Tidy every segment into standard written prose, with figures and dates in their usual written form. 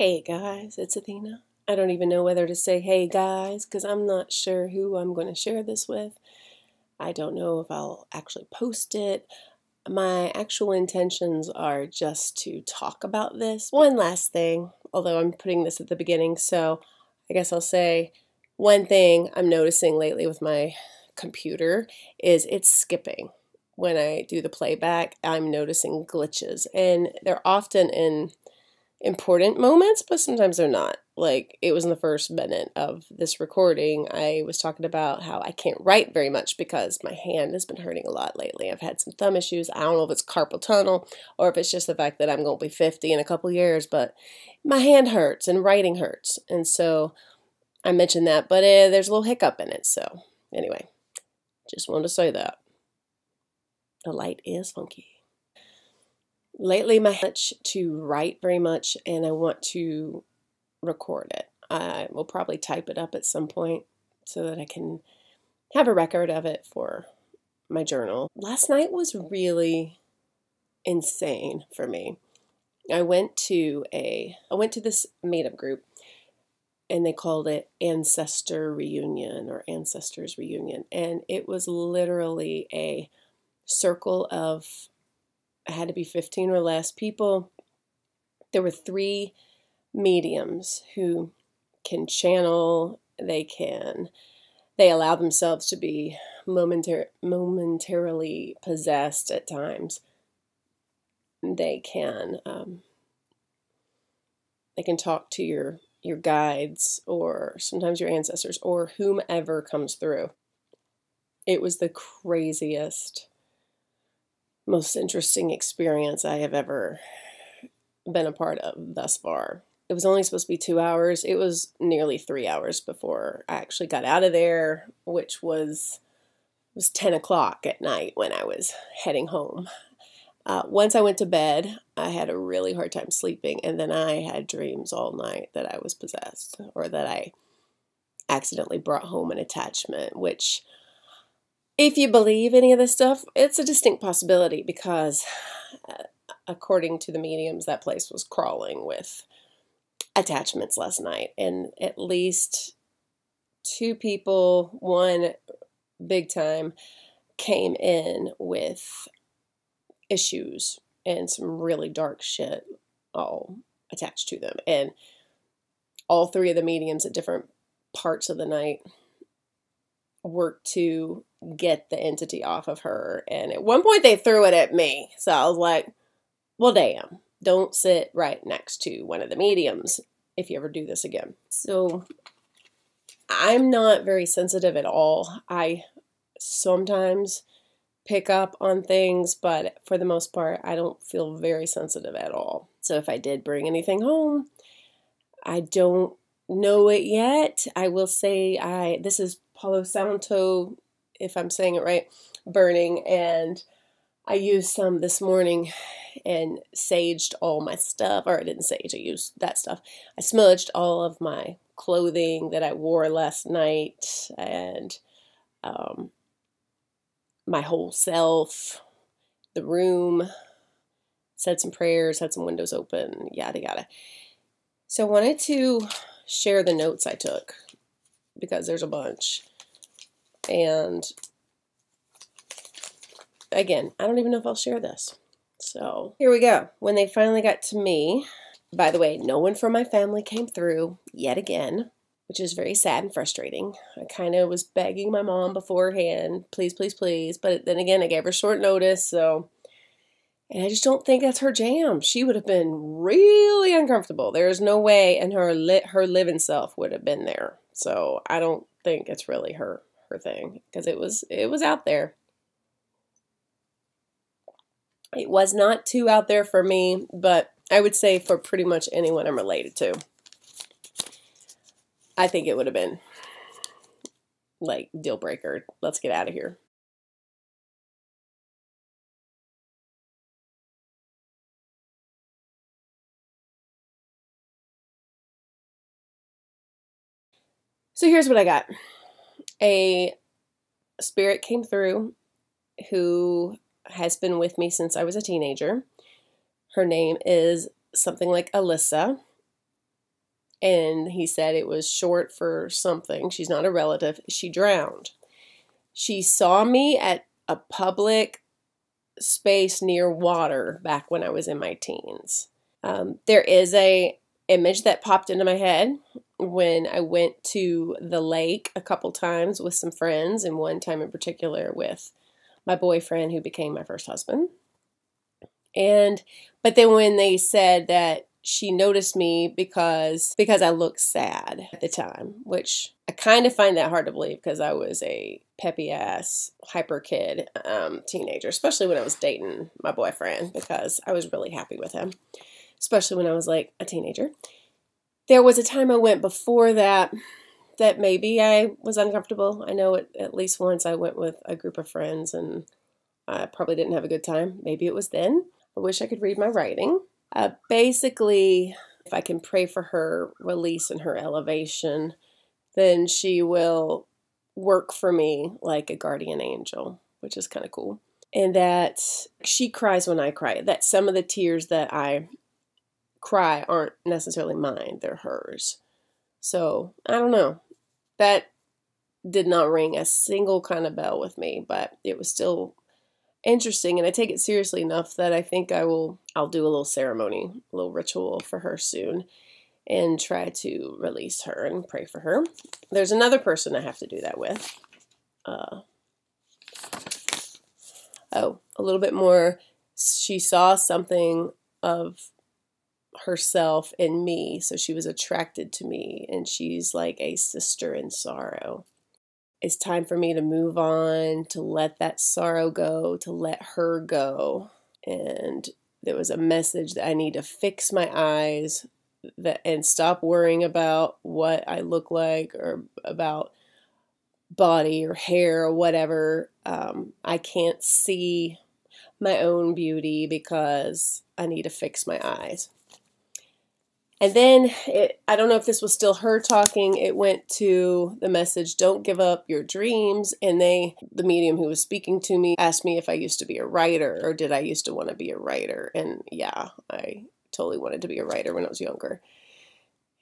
Hey guys, it's Athena. I don't even know whether to say hey guys because I'm not sure who I'm going to share this with. I don't know if I'll actually post it. My actual intentions are just to talk about this. One last thing, although I'm putting this at the beginning, so I guess I'll say one thing I'm noticing lately with my computer is it's skipping. When I do the playback, I'm noticing glitches, and they're often in important moments, but sometimes they're not. Like, it was in the first minute of this recording, I was talking about how I can't write very much because my hand has been hurting a lot lately. I've had some thumb issues. I don't know if it's carpal tunnel or if it's just the fact that I'm going to be 50 in a couple years, but my hand hurts and writing hurts. And so I mentioned that, but there's a little hiccup in it. So anyway, just wanted to say that. The light is funky. Lately, my itch to write very much, and I want to record it. I will probably type it up at some point so that I can have a record of it for my journal. Last night was really insane for me. I went to this meetup group, and they called it Ancestor Reunion or Ancestors Reunion, and it was literally a circle of, it had to be 15 or less people. There were 3 mediums who can channel, they allow themselves to be momentarily possessed at times. They can talk to your guides or sometimes your ancestors or whomever comes through. It was the craziest, most interesting experience I have ever been a part of thus far. It was only supposed to be 2 hours. It was nearly 3 hours before I actually got out of there, which was 10 o'clock at night when I was heading home. Once I went to bed, I had a really hard time sleeping, and then I had dreams all night that I was possessed or that I accidentally brought home an attachment, which, if you believe any of this stuff, it's a distinct possibility because according to the mediums, that place was crawling with attachments last night. And at least 2 people, one big time, came in with issues and some really dark shit all attached to them. And all 3 of the mediums at different parts of the night worked to get the entity off of her. And at one point they threw it at me. So I was like, well, damn, don't sit right next to one of the mediums if you ever do this again. So I'm not very sensitive at all. I sometimes pick up on things, but for the most part, I don't feel very sensitive at all. So if I did bring anything home, I don't know it yet. I will say this is Palo Santo, if I'm saying it right, burning, and I used some this morning and saged all my stuff, or I didn't sage, I used that stuff. I smudged all of my clothing that I wore last night and my whole self, the room, said some prayers, had some windows open, yada yada. So I wanted to share the notes I took because there's a bunch. And again, I don't even know if I'll share this. So here we go. When they finally got to me, by the way, no one from my family came through yet again, which is very sad and frustrating. I kind of was begging my mom beforehand, please, please, please. But then again, I gave her short notice, and I just don't think that's her jam. She would have been really uncomfortable. There's no way, and her living self would have been there. So I don't think it's really her thing because it was out there. It was not too out there for me, but I would say for pretty much anyone I'm related to. I think it would have been like deal breaker. Let's get out of here. So here's what I got. A spirit came through who has been with me since I was a teenager. Her name is something like Elissa. And he said it was short for something. She's not a relative. She drowned. She saw me at a public space near water back when I was in my teens. There is a image that popped into my head when I went to the lake a couple times with some friends, and one time in particular with my boyfriend who became my first husband. But then when they said that she noticed me because I looked sad at the time, which I kind of find that hard to believe because I was a peppy ass hyper kid teenager, especially when I was dating my boyfriend, because I was really happy with him, especially when I was like a teenager. There was a time I went before that maybe I was uncomfortable. I know at least once I went with a group of friends and I probably didn't have a good time. Maybe it was then. I wish I could read my writing. Basically, if I can pray for her release and her elevation, then she will work for me like a guardian angel, which is kind of cool. And that she cries when I cry. That some of the tears that I cry aren't necessarily mine, they're hers. So, I don't know. That did not ring a single kind of bell with me, but it was still interesting, and I take it seriously enough that I think I'll do a little ceremony, a little ritual for her soon, and try to release her and pray for her. There's another person I have to do that with. A little bit more. She saw something of herself in me, so she was attracted to me, and she's like a sister in sorrow. It's time for me to move on, to let that sorrow go, to let her go. And there was a message that I need to fix my eyes and stop worrying about what I look like or about body or hair or whatever. I can't see my own beauty because I need to fix my eyes. And then, I don't know if this was still her talking, it went to the message, don't give up your dreams. And the medium who was speaking to me asked me if I used to be a writer, or did I used to want to be a writer? And yeah, I totally wanted to be a writer when I was younger.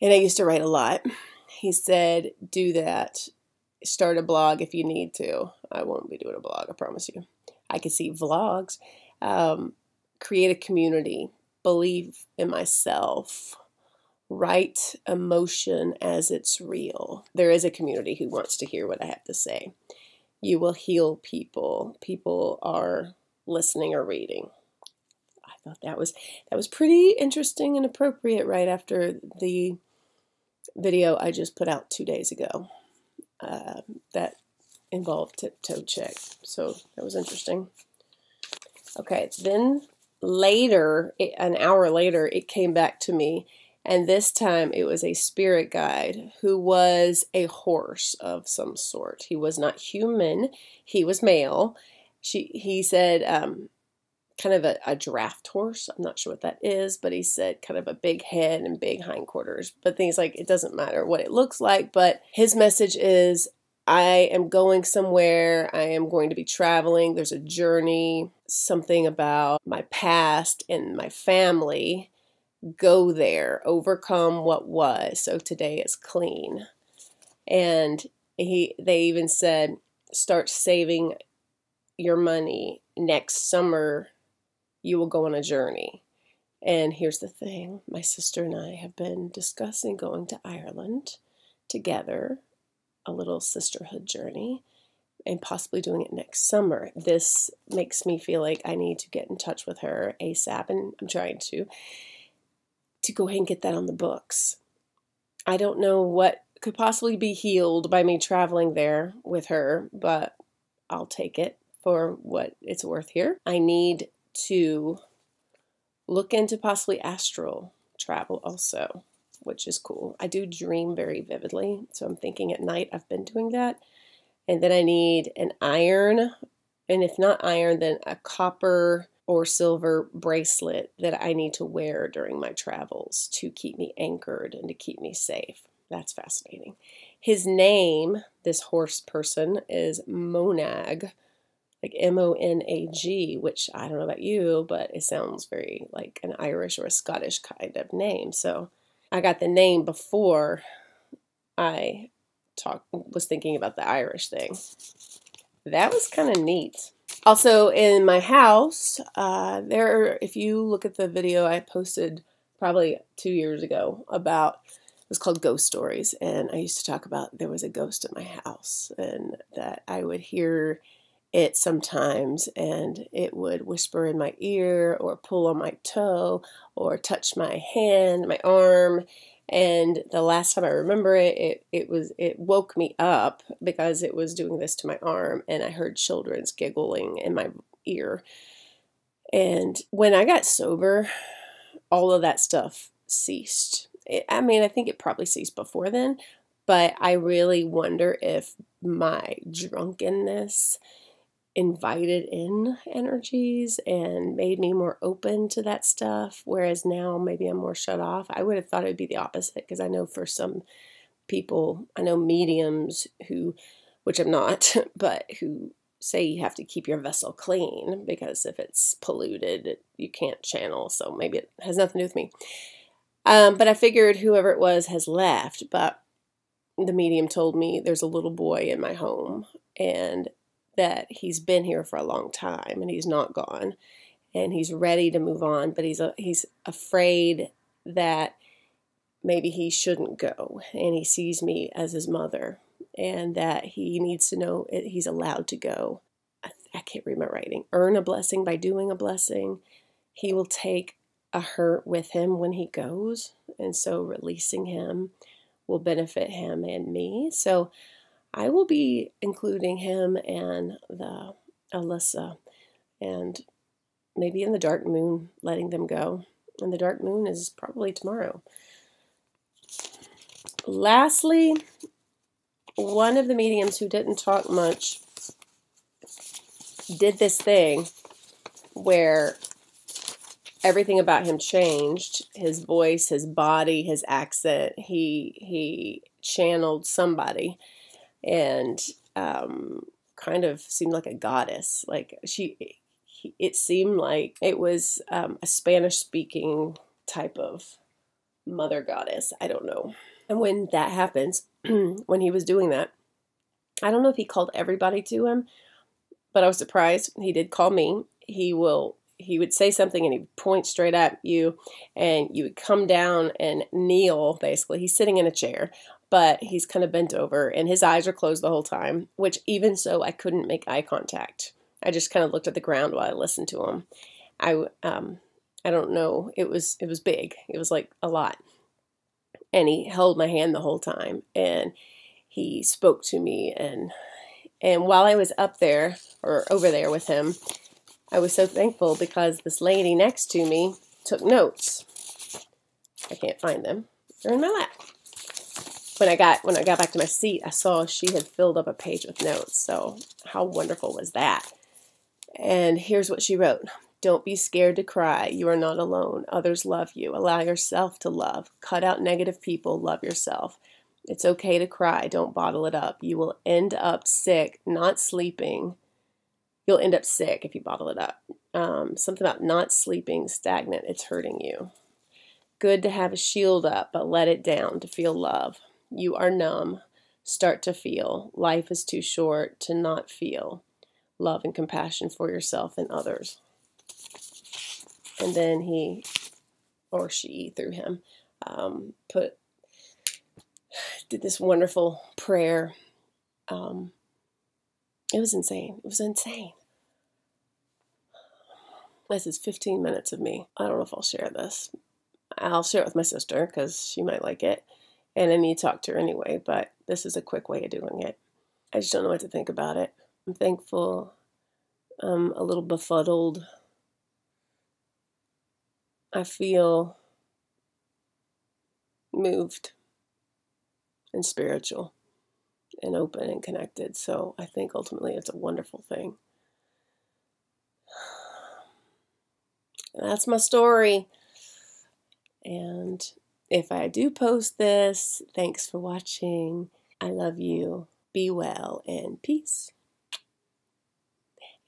And I used to write a lot. He said, do that. Start a blog if you need to. I won't be doing a blog, I promise you. I could see vlogs. Create a community. Believe in myself. Write emotion as it's real. There is a community who wants to hear what I have to say. You will heal people. People are listening or reading. I thought that was pretty interesting and appropriate right after the video I just put out 2 days ago that involved tiptoe check. So that was interesting. Okay, then later, an hour later, it came back to me. And this time it was a spirit guide who was a horse of some sort. He was not human. He was male. He said kind of a draft horse. I'm not sure what that is, but he said kind of a big head and big hindquarters. But things like, it doesn't matter what it looks like. But his message is, I am going somewhere. I am going to be traveling. There's a journey, something about my past and my family. Go there, overcome what was, so today is clean. And they even said, start saving your money. Next summer, you will go on a journey. And here's the thing, my sister and I have been discussing going to Ireland together, a little sisterhood journey, and possibly doing it next summer. This makes me feel like I need to get in touch with her ASAP, and I'm trying to go ahead and get that on the books. I don't know what could possibly be healed by me traveling there with her, but I'll take it for what it's worth here. I need to look into possibly astral travel also, which is cool. I do dream very vividly, so I'm thinking at night I've been doing that. And then I need an iron, and if not iron, then a copper or silver bracelet that I need to wear during my travels to keep me anchored and to keep me safe. That's fascinating. His name, this horse person, is Monag, like M-O-N-A-G, which I don't know about you, but it sounds very like an Irish or a Scottish kind of name. So I got the name before I was thinking about the Irish thing. That was kind of neat. Also, in my house, if you look at the video I posted probably 2 years ago about, it was called Ghost Stories, and I used to talk about there was a ghost in my house, and that I would hear it sometimes, and it would whisper in my ear, or pull on my toe, or touch my hand, my arm. And the last time I remember it woke me up because it was doing this to my arm, and I heard children's giggling in my ear. And when I got sober, all of that stuff ceased. I mean, I think it probably ceased before then, but I really wonder if my drunkenness invited in energies and made me more open to that stuff, whereas now maybe I'm more shut off. I would have thought it would be the opposite, because I know for some people, I know mediums who, which I'm not, but who say you have to keep your vessel clean, because if it's polluted, you can't channel. So maybe it has nothing to do with me. But I figured whoever it was has left, but the medium told me there's a little boy in my home, and that he's been here for a long time, and he's not gone, and he's ready to move on, but he's afraid that maybe he shouldn't go, and he sees me as his mother, and that he needs to know he's allowed to go. I can't read my writing. Earn a blessing by doing a blessing. He will take a hurt with him when he goes, and so releasing him will benefit him and me. So I will be including him and the Elissa, and maybe in the dark moon, letting them go. And the dark moon is probably tomorrow. Lastly, one of the mediums who didn't talk much did this thing where everything about him changed. His voice, his body, his accent. He channeled somebody, and kind of seemed like a goddess. Like it seemed like it was a Spanish-speaking type of mother goddess. I don't know. And when that happens, when he was doing that, I don't know if he called everybody to him, but I was surprised. He did call me. He would say something, and he'd point straight at you, and you would come down and kneel, basically. He's sitting in a chair, but he's kind of bent over, and his eyes are closed the whole time, which even so, I couldn't make eye contact. I just kind of looked at the ground while I listened to him. I don't know. It was big. It was like a lot. And he held my hand the whole time, and he spoke to me, and while I was up there or over there with him, I was so thankful because this lady next to me took notes. I can't find them. They're in my lap. When I got back to my seat, I saw she had filled up a page with notes. So how wonderful was that? And here's what she wrote. Don't be scared to cry. You are not alone. Others love you. Allow yourself to love. Cut out negative people. Love yourself. It's okay to cry. Don't bottle it up. You will end up sick, not sleeping. You'll end up sick if you bottle it up. Something about not sleeping, stagnant. It's hurting you. Good to have a shield up, but let it down to feel love. You are numb. Start to feel. Life is too short to not feel love and compassion for yourself and others. And then he, or she through him, did this wonderful prayer. It was insane. It was insane. This is 15 minutes of me. I don't know if I'll share this. I'll share it with my sister because she might like it. And I need to talk to her anyway, but this is a quick way of doing it. I just don't know what to think about it. I'm thankful. I'm a little befuddled. I feel moved and spiritual and open and connected. So I think ultimately it's a wonderful thing. That's my story. And if I do post this, thanks for watching. I love you. Be well and peace.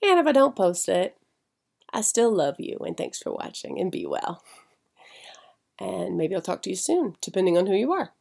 And if I don't post it, I still love you and thanks for watching and be well. And maybe I'll talk to you soon, depending on who you are.